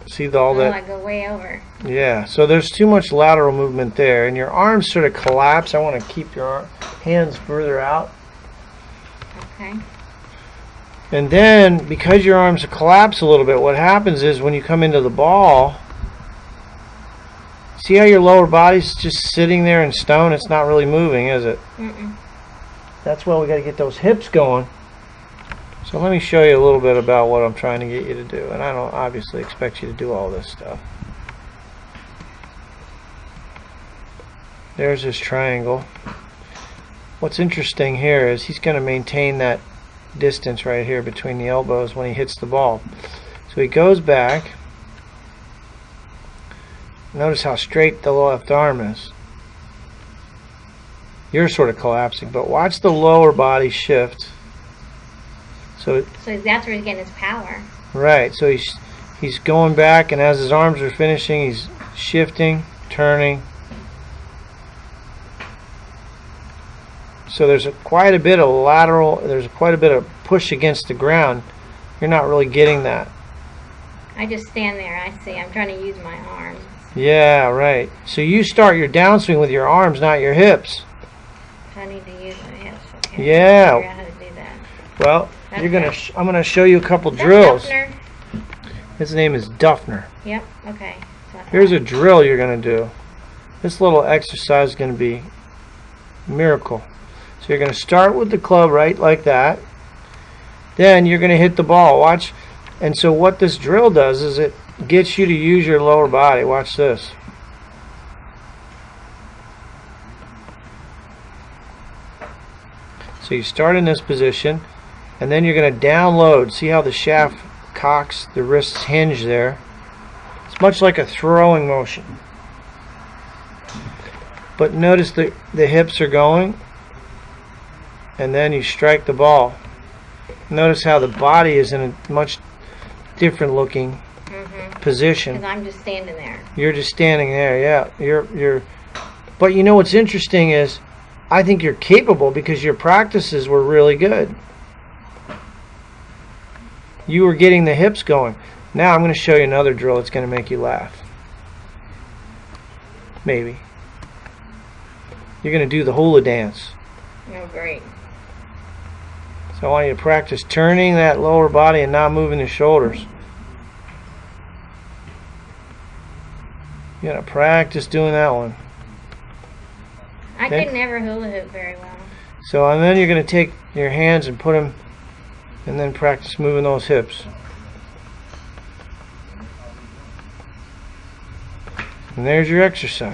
See all that? I go way over. Yeah, so there's too much lateral movement there, and your arms sort of collapse. I want to keep your hands further out. Okay. And then, because your arms collapse a little bit, what happens is when you come into the ball, see how your lower body's just sitting there in stone? It's not really moving, is it? Mm-mm. That's why we got to get those hips going. So let me show you a little bit about what I'm trying to get you to do. And I don't obviously expect you to do all this stuff. There's his triangle. What's interesting here is he's going to maintain that distance right here between the elbows when he hits the ball. So he goes back. Notice how straight the left arm is. You're sort of collapsing, but watch the lower body shift. So that's where he's getting his power. Right, so he's going back, and as his arms are finishing, he's shifting, turning. So there's quite a bit of lateral, there's quite a bit of push against the ground. You're not really getting that. I just stand there, I see. I'm trying to use my arms. Yeah, right. So you start your downswing with your arms, not your hips. I need to use my hips. Okay. Yeah. Figure out how to do that. Well, Okay. I'm gonna show you a couple drills. Duffner? His name is Duffner. Yep. Okay. Here's a drill you're gonna do. This little exercise is gonna be miracle. So you're gonna start with the club right like that. Then you're gonna hit the ball. Watch. And so what this drill does is it gets you to use your lower body. Watch this. So you start in this position, and then you're going to download. See how the shaft cocks, the wrists hinge there. It's much like a throwing motion. But notice the hips are going, and then you strike the ball. Notice how the body is in a much different looking position. Because I'm just standing there. You're just standing there, yeah. But you know what's interesting is I think you're capable because your practices were really good. You were getting the hips going. Now I'm going to show you another drill that's going to make you laugh. Maybe. You're going to do the hula dance. Oh, great. So I want you to practice turning that lower body and not moving the shoulders. You got to practice doing that one. I could never hula hoop very well. So and then you're going to take your hands and put them, and then practice moving those hips. And there's your exercise.